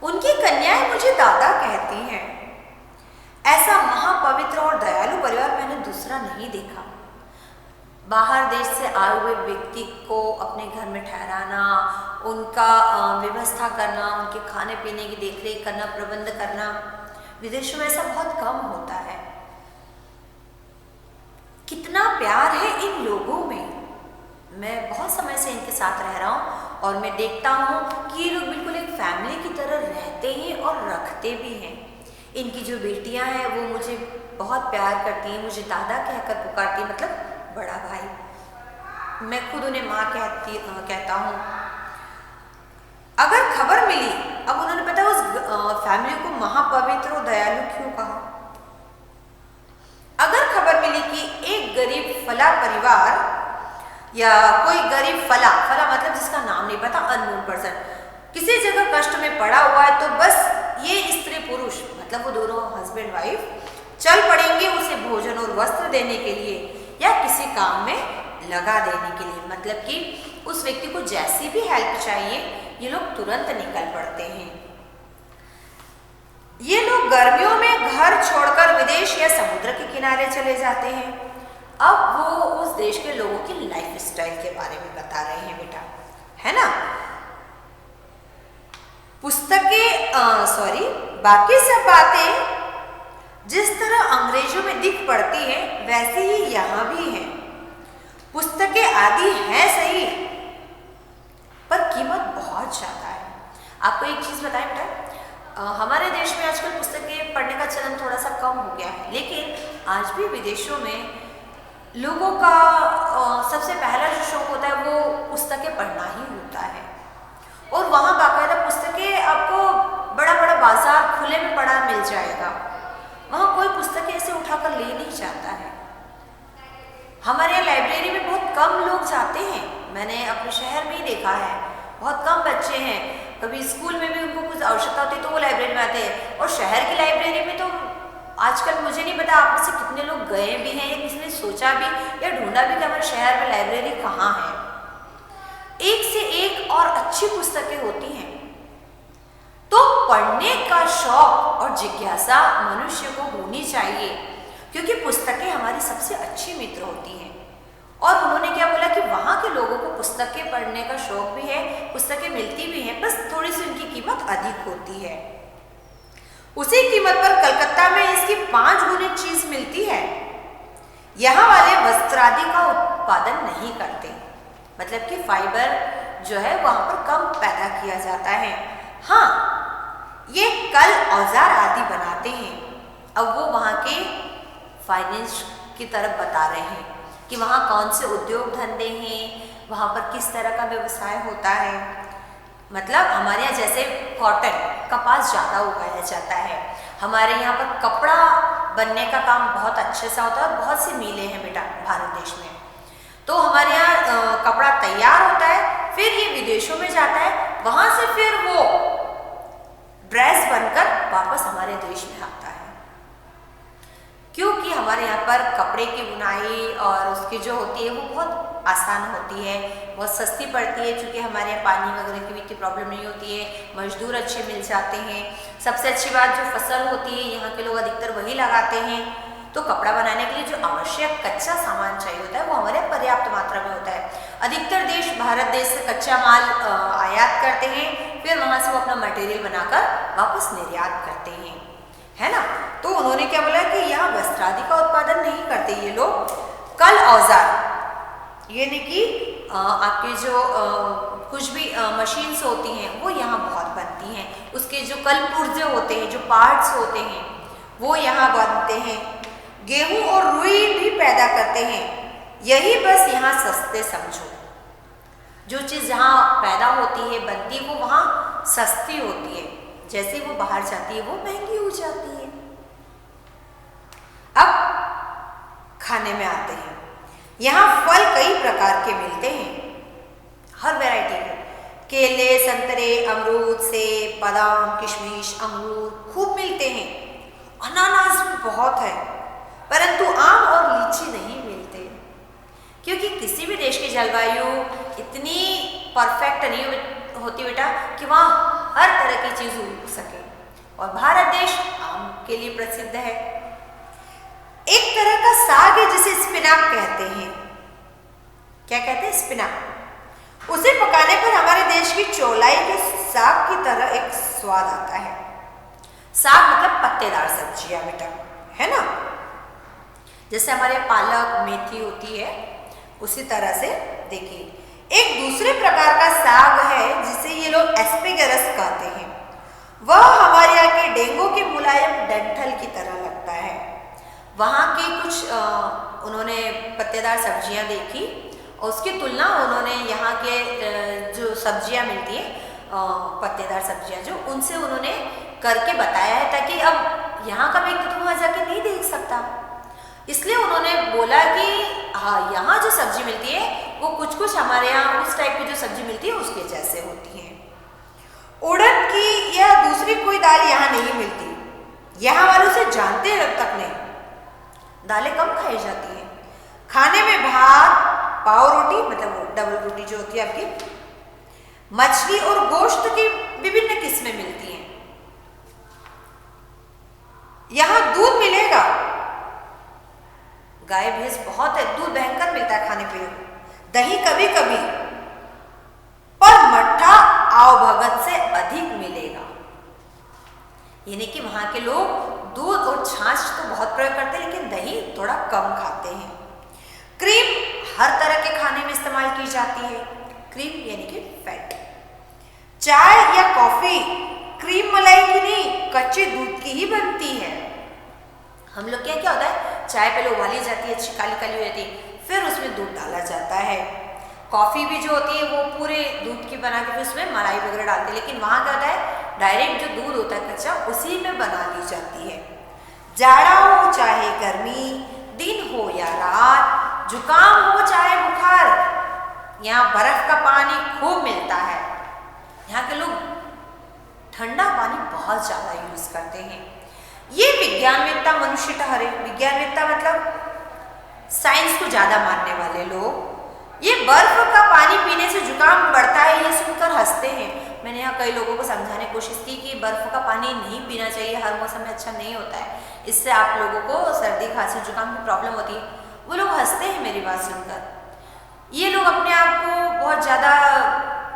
उनकी कन्याएं मुझे दादा कहती हैं। ऐसा महापवित्र और दयालु परिवार मैंने दूसरा नहीं देखा। बाहर देश से आए हुए व्यक्ति को अपने घर में ठहराना, उनका व्यवस्था करना, उनके खाने पीने की देखरेख करना, प्रबंध करना, विदेशों में ऐसा बहुत कम होता है। कितना प्यार है इन लोगों में। मैं बहुत समय से इनके साथ रह रहा हूँ और मैं देखता हूँ कि ये लोग बिल्कुल एक फैमिली की तरह रहते हैं और रखते भी हैं। इनकी जो बेटियाँ हैं वो मुझे बहुत प्यार करती हैं, मुझे दादा कहकर पुकारती हैं, मतलब बड़ा भाई। मैं खुद उन्हें माँ कहता हूँ। अगर खबर मिली, अब उन्होंने पता उस फैमिली को महापवित्र और दयालु क्यों कहा। अगर खबर मिली कि एक गरीब फला परिवार या कोई गरीब फला मतलब जिसका नाम नहीं पता, अननोन पर्सन, किसी जगह कष्ट में पड़ा हुआ है, तो बस ये स्त्री पुरुष मतलब वो दोनों हस्बैंड वाइफ चल पड़ेंगे उसे भोजन और वस्त्र देने के लिए या किसी काम में लगा देने के लिए। मतलब कि उस व्यक्ति को जैसी भी हेल्प चाहिए ये लोग तुरंत निकल पड़ते हैं। ये लोग गर्मियों में घर छोड़कर विदेश या समुद्र के किनारे चले जाते हैं। अब वो उस देश के लोगों की लाइफ स्टाइल के बारे में बता रहे हैं बेटा, है ना। बाकी सब बातें जिस तरह अंग्रेजों में दिख पड़ती हैं वैसे ही यहाँ भी हैं। पुस्तकें आदि हैं सही, पर कीमत बहुत ज़्यादा है। आपको एक चीज़ बताएं बेटा, हमारे देश में आजकल पुस्तकें पढ़ने का चलन थोड़ा सा कम हो गया है, लेकिन आज भी विदेशों में लोगों का सबसे पहला जो शौक होता है वो पुस्तकें पढ़ना ही होता है। और वहाँ बाकायदा पुस्तकें आपको बड़ा बड़ा बाजार खुले में पड़ा मिल जाएगा। वहाँ कोई पुस्तकें ऐसे उठाकर ले नहीं जाता है। हमारे यहाँ लाइब्रेरी में बहुत कम लोग जाते हैं। मैंने अपने शहर में ही देखा है, बहुत कम बच्चे हैं। कभी स्कूल में भी उनको कुछ आवश्यकता होती है तो वो लाइब्रेरी में आते हैं। और शहर की लाइब्रेरी में तो आजकल मुझे नहीं पता आप में से कितने लोग गए भी हैं या किसी ने सोचा भी या ढूंढा भी कि हमारे शहर में लाइब्रेरी कहाँ है। एक से एक और अच्छी पुस्तकें होती हैं। तो पढ़ने का शौक और जिज्ञासा मनुष्य को होनी चाहिए, क्योंकि पुस्तकें हमारी सबसे अच्छी मित्र होती हैं। और उन्होंने क्या बोला कि वहाँ के लोगों को पुस्तकें पढ़ने का शौक भी है, पुस्तकें मिलती भी हैं, बस थोड़ी सी उनकी कीमत अधिक होती है। उसी कीमत पर कलकत्ता में इसकी 5 गुनी चीज मिलती है। यहाँ वाले वस्त्रादि का उत्पादन नहीं करते, मतलब कि फाइबर जो है वहां पर कम पैदा किया जाता है। हाँ, ये कल औजार आदि बनाते हैं। अब वो वहाँ के फाइनेंस की तरफ बता रहे हैं कि वहाँ कौन से उद्योग धंधे हैं, वहाँ पर किस तरह का व्यवसाय होता है। मतलब हमारे यहाँ जैसे कॉटन कपास ज़्यादा उगाया जाता है। हमारे यहाँ पर कपड़ा बनने का काम बहुत अच्छे से होता है और बहुत सी मिलें हैं बेटा भारत देश में। तो हमारे यहाँ कपड़ा तैयार होता है, फिर ये विदेशों में जाता है, वहाँ से फिर वो ड्रेस बनकर वापस हमारे देश में आता है। क्योंकि हमारे यहाँ पर कपड़े की बुनाई और उसकी जो होती है वो बहुत आसान होती है, बहुत सस्ती पड़ती है। क्योंकि हमारे यहाँ पानी वगैरह की भी इतनी प्रॉब्लम नहीं होती है, मजदूर अच्छे मिल जाते हैं। सबसे अच्छी बात जो फसल होती है यहाँ के लोग अधिकतर वही लगाते हैं। तो कपड़ा बनाने के लिए जो आवश्यक कच्चा सामान चाहिए होता है वो हमारे पर्याप्त मात्रा में होता है। अधिकतर देश भारत देश से कच्चा माल आयात करते हैं, फिर वहाँ से वो अपना मटेरियल बनाकर वापस निर्यात करते हैं, है ना। तो उन्होंने क्या बोला कि यहाँ वस्त्रादि का उत्पादन नहीं करते ये लोग, कल औजार यानी कि आपके जो कुछ भी मशीन्स होती हैं वो यहाँ बहुत बनती हैं। उसके जो कल पुर्जे होते हैं, जो पार्ट्स होते हैं वो यहाँ बनते हैं। गेहूं और रुई भी पैदा करते हैं। यही बस यहाँ सस्ते समझो। जो चीज़ जहाँ पैदा होती है बनती है वो वहाँ सस्ती होती है, जैसे वो बाहर जाती है वो महंगी हो जाती है। अब खाने में आते हैं। यहाँ फल कई प्रकार के मिलते हैं, हर वैरायटी के। केले, संतरे, अमरूद, सेब, बादाम, किशमिश, अंगूर खूब मिलते हैं। अनानास भी बहुत है, परंतु आम और लीची नहीं मिलते, क्योंकि किसी भी देश की जलवायु इतनी परफेक्ट नहीं होती बेटा कि वहाँ हर तरह की चीज़ उग सके। और भारत देश आम के लिए प्रसिद्ध है। एक तरह का साग है जिसे स्पिनाक कहते हैं। क्या कहते हैं? स्पिनाक। उसे पकाने पर हमारे देश की चौलाई के साग की तरह एक स्वाद आता है। साग मतलब पत्तेदार सब्जियां बेटा, है ना। जैसे हमारे पालक मेथी होती है उसी तरह से देखिए। एक दूसरे प्रकार का साग है जिसे ये लोग एस्पेगरस कहते हैं। वह हमारे यहाँ के डेंगू के मुलायम डंठल की तरह लगता है। वहाँ की कुछ उन्होंने पत्तेदार सब्जियाँ देखी और उसकी तुलना उन्होंने यहाँ के जो सब्जियाँ मिलती हैं पत्तेदार सब्जियाँ जो, उनसे उन्होंने करके बताया है, ताकि अब यहाँ का व्यक्ति तो वहाँ जाके नहीं देख सकता। इसलिए उन्होंने बोला कि हाँ, यहाँ जो सब्जी मिलती है वो कुछ कुछ हमारे यहाँ उस टाइप की जो सब्जी मिलती है उसके जैसे होती है। उड़द की या दूसरी कोई दाल यहाँ नहीं मिलती। यहाँ वालों से जानते तक नहीं, दालें कम खाई जाती हैं। खाने में भात, पाव रोटी मतलब डबल रोटी जो होती है आपकी, मछली और गोश्त की विभिन्न किस्में मिलती हैं। यहाँ दूध मिलेगा, गाय भैंस बहुत है, दूध भयंकर मिलता है खाने पीने को। दही कभी कभी, पर मट्ठा आव भगत से अधिक मिलेगा। यानी कि वहां के लोग दूध और छाछ तो बहुत प्रयोग करते हैं, लेकिन दही थोड़ा कम खाते हैं। क्रीम हर तरह के खाने में इस्तेमाल की जाती है। क्रीम यानी कि फैट। चाय या कॉफी क्रीम मलाई की नहीं, कच्चे दूध की ही बनती है। हम लोग क्या होता है, चाय पहले उबाली जाती है, अच्छी काली काली हो जाती है, फिर उसमें दूध डाला जाता है। कॉफ़ी भी जो होती है वो पूरे दूध की बना के फिर उसमें मलाई वगैरह डालते हैं, लेकिन वहाँ क्या होता है डायरेक्ट जो दूध होता है कच्चा उसी में बना ली जाती है। जाड़ा हो चाहे गर्मी, दिन हो या रात, जुकाम हो चाहे बुखार, यहाँ बर्फ का पानी खूब मिलता है। यहाँ के लोग ठंडा पानी बहुत ज़्यादा यूज़ करते हैं। ये विज्ञानवेत्ता मनुष्य ठहरे। विज्ञानवेत्ता मतलब साइंस को ज़्यादा मानने वाले लोग। ये बर्फ का पानी पीने से जुकाम बढ़ता है ये सुनकर हंसते हैं। मैंने यहाँ कई लोगों को समझाने की कोशिश की कि बर्फ का पानी नहीं पीना चाहिए, हर मौसम में अच्छा नहीं होता है, इससे आप लोगों को सर्दी खांसी जुकाम की प्रॉब्लम होती है। वो लोग हंसते हैं मेरी बात सुनकर। ये लोग अपने आप को बहुत ज़्यादा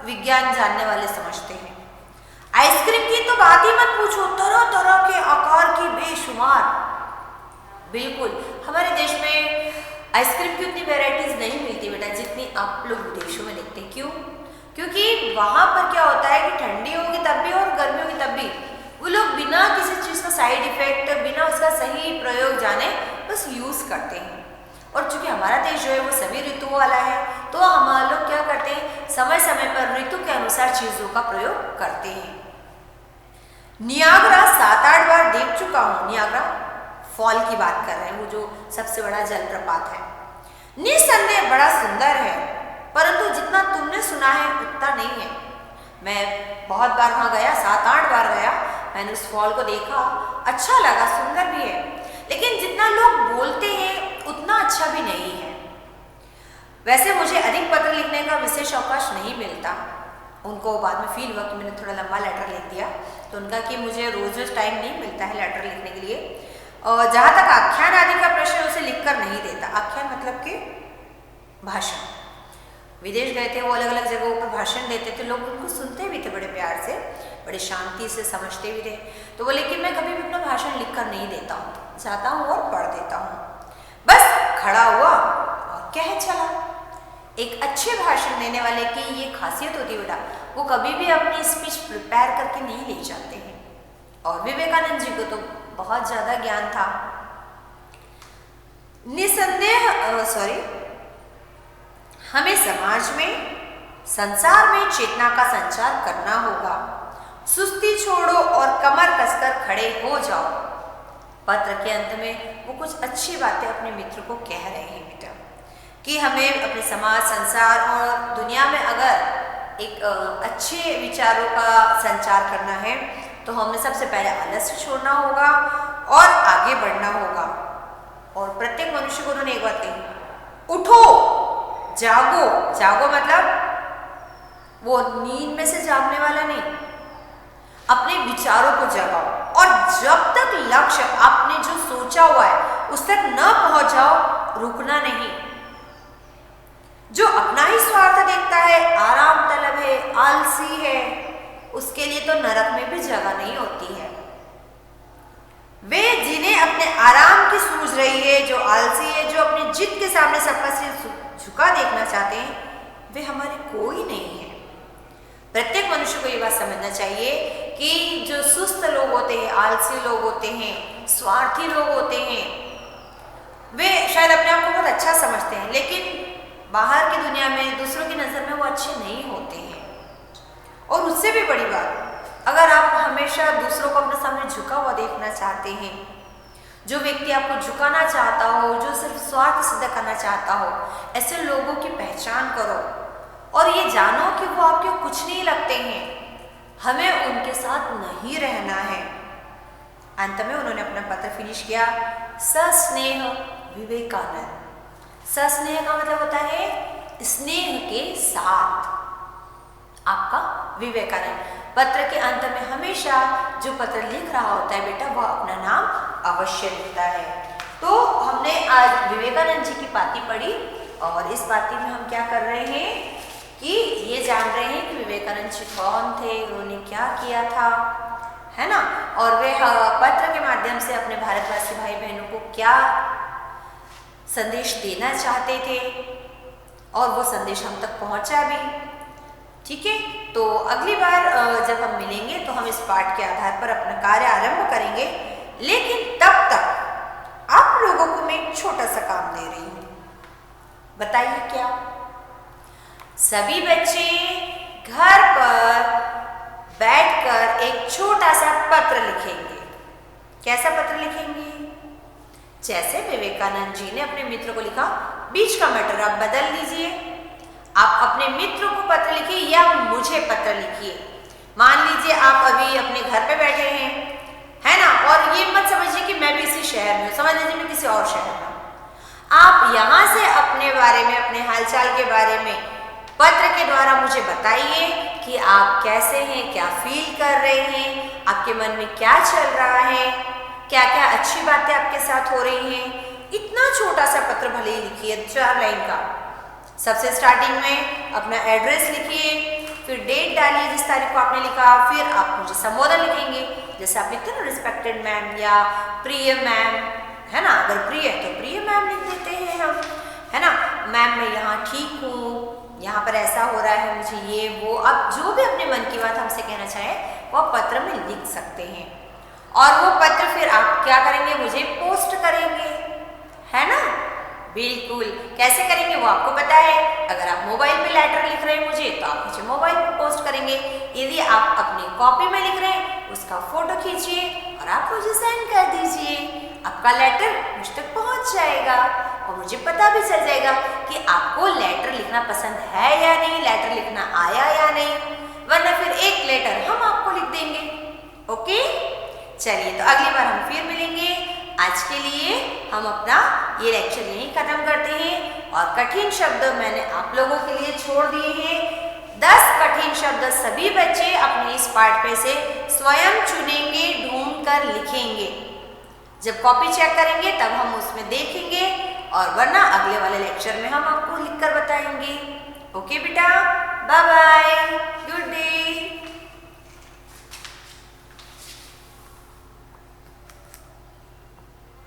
विज्ञान जानने वाले समझते हैं। आइसक्रीम की तो बात ही मत पूछो, तरह तरह के आकार की बेशुमार। बिल्कुल हमारे देश में आइसक्रीम की उतनी वेराइटीज नहीं मिलती बेटा जितनी आप लोग विदेशों में देखते। क्यों? क्योंकि वहाँ पर क्या होता है कि ठंडी होगी तब भी और गर्मी होगी तब भी वो लोग बिना किसी चीज़ का साइड इफेक्ट, बिना उसका सही प्रयोग जाने बस यूज़ करते हैं। और चूंकि हमारा देश जो है वो सभी ऋतुओं वाला है, तो हमारे लोग क्या करते हैं समय समय पर ऋतु के अनुसार चीज़ों का प्रयोग करते हैं। नियाग्रा 7-8 बार देख चुका हूँ। नियाग्रा फॉल की बात कर रहे हैं, वो जो सबसे बड़ा जलप्रपात है। निस्संदेह बड़ा सुंदर है, परंतु जितना तुमने सुना है उतना नहीं है। मैं बहुत बार वहाँ गया, 7-8 बार गया, मैंने उस फॉल को देखा, अच्छा लगा, सुंदर भी है, लेकिन जितना लोग बोलते हैं उतना अच्छा भी नहीं है। वैसे मुझे अधिक पत्र लिखने का विशेष अवकाश नहीं मिलता। उनको बाद में फील हुआ कि मैंने थोड़ा लंबा लेटर लिख दिया, तो उनका कि मुझे रोज रोज टाइम नहीं मिलता है लेटर लिखने के लिए। और जहाँ तक आख्यान आदि का प्रश्न उसे लिखकर नहीं देता। आख्यान मतलब कि भाषण। विदेश गए थे, वो अलग अलग जगहों पर भाषण देते थे, लोग उनको सुनते भी थे बड़े प्यार से, बड़े शांति से समझते भी थे। तो बोले कि मैं कभी भी अपना भाषण लिखकर नहीं देता हूँ, जाता हूँ और पढ़ देता हूँ, बस खड़ा हुआ और कह चला। एक अच्छे भाषण देने वाले की ये खासियत होती है बेटा, वो कभी भी अपनी स्पीच प्रिपेयर करके नहीं ले जाते हैं। और विवेकानंद जी को तो बहुत ज़्यादा ज्ञान था। निसंदेह हमें समाज में, संसार में चेतना का संचार करना होगा। सुस्ती छोड़ो और कमर कसकर खड़े हो जाओ। पत्र के अंत में वो कुछ अच्छी बातें अपने मित्र को कह रहे हैं बेटा, कि हमें अपने समाज, संसार और दुनिया में अगर एक अच्छे विचारों का संचार करना है तो हमें सबसे पहले आलस्य छोड़ना होगा और आगे बढ़ना होगा। और प्रत्येक मनुष्य को उन्होंने एक बात कही, उठो, जागो। जागो मतलब वो नींद में से जागने वाला नहीं, अपने विचारों को जगाओ। और जब तक लक्ष्य आपने जो सोचा हुआ है उस तक न पहुंच जाओ, रुकना नहीं। जो अपना ही स्वार्थ देखता है, आराम तलब है, आलसी है, उसके लिए तो नरक में भी जगह नहीं होती है। वे जिन्हें अपने आराम की सूझ रही है, जो आलसी है, जो अपनी जिद के सामने सबका सिर झुका देखना चाहते हैं, वे हमारे कोई नहीं है। प्रत्येक मनुष्य को ये बात समझना चाहिए कि जो सुस्त लोग होते हैं, आलसी लोग होते हैं, स्वार्थी लोग होते हैं, वे शायद अपने आप को बहुत अच्छा समझते हैं, लेकिन बाहर की दुनिया में, दूसरों की नज़र में वो अच्छे नहीं होते हैं। और उससे भी बड़ी बात, अगर आप हमेशा दूसरों को अपने सामने झुका हुआ देखना चाहते हैं, जो व्यक्ति आपको झुकाना चाहता हो, जो सिर्फ स्वार्थ सिद्ध करना चाहता हो, ऐसे लोगों की पहचान करो और ये जानो कि वो आपके कुछ नहीं लगते हैं। हमें उनके साथ नहीं रहना है। अंत में उन्होंने अपना पत्र फिनिश किया, सस्नेह विवेकानंद। सस्नेह का मतलब होता है स्नेह के साथ। आपका विवेकानंद। पत्र के अंत में हमेशा जो पत्र लिख रहा होता है बेटा, वह अपना नाम अवश्य लिखता है। तो हमने आज विवेकानंद जी की पाती पढ़ी और इस पाती में हम क्या कर रहे हैं कि ये जान रहे हैं कि विवेकानंद जी कौन थे, उन्होंने क्या किया था, है ना। और वे पत्र के माध्यम से अपने भारतवासी भाई बहनों को क्या संदेश देना चाहते थे और वो संदेश हम तक पहुंचा भी। ठीक है, तो अगली बार जब हम मिलेंगे तो हम इस पाठ के आधार पर अपना कार्य आरंभ करेंगे, लेकिन तब तक आप लोगों को मैं एक छोटा सा काम दे रही हूँ। बताइए क्या? सभी बच्चे घर पर बैठकर एक छोटा सा पत्र लिखेंगे। कैसा पत्र लिखेंगे? जैसे विवेकानंद जी ने अपने मित्र को लिखा, बीच का मटर आप बदल दीजिए। आप अपने मित्र को पत्र लिखिए या मुझे पत्र लिखिए। मान लीजिए आप अभी अपने घर पे बैठे हैं, है ना, और ये मत समझिए कि मैं भी इसी शहर में हूँ, समझ लीजिए मैं किसी और शहर में हूँ। आप यहाँ से अपने बारे में, अपने हालचाल के बारे में पत्र के द्वारा मुझे बताइए कि आप कैसे हैं, क्या फील कर रहे हैं, आपके मन में क्या चल रहा है, क्या क्या अच्छी बातें आपके साथ हो रही हैं। इतना छोटा सा पत्र भले ही लिखिए, 4 लाइन का। सबसे स्टार्टिंग में अपना एड्रेस लिखिए, फिर डेट डालिए जिस तारीख को आपने लिखा, फिर आप मुझे संबोधन लिखेंगे। जैसे आप लिखते हैं ना, रिस्पेक्टेड मैम या प्रिय मैम, है ना, अगर प्रिय है तो प्रिय मैम लिख देते हैं हम, है ना। मैम मैं यहाँ ठीक हूँ, यहाँ पर ऐसा हो रहा है, मुझे ये वो, आप जो भी अपने मन की बात हमसे कहना चाहें वो पत्र में लिख सकते हैं। और वो पत्र फिर आप क्या करेंगे, मुझे पोस्ट करेंगे, है ना। बिल्कुल, कैसे करेंगे वो आपको पता है। अगर आप मोबाइल पे लेटर लिख रहे हैं मुझे, तो आप मुझे मोबाइल पे पोस्ट करेंगे। यदि आप अपनी कॉपी में लिख रहे हैं, उसका फोटो खींचिए और आप मुझे सेंड कर दीजिए। आपका लेटर मुझ तक पहुंच जाएगा और मुझे पता भी चल जाएगा कि आपको लेटर लिखना पसंद है या नहीं, लेटर लिखना आया या नहीं, वरना फिर एक लेटर हम आपको लिख देंगे। ओके, चलिए तो अगली बार हम फिर मिलेंगे। आज के लिए हम अपना ये लेक्चर यहीं खत्म करते हैं और कठिन शब्द मैंने आप लोगों के लिए छोड़ दिए हैं। 10 कठिन शब्द सभी बच्चे अपने इस पाठ पे से स्वयं चुनेंगे, ढूंढ कर लिखेंगे। जब कॉपी चेक करेंगे तब हम उसमें देखेंगे और वरना अगले वाले लेक्चर में हम आपको लिखकर बताएंगे। ओके बेटा, बाय बाय, गुड डे।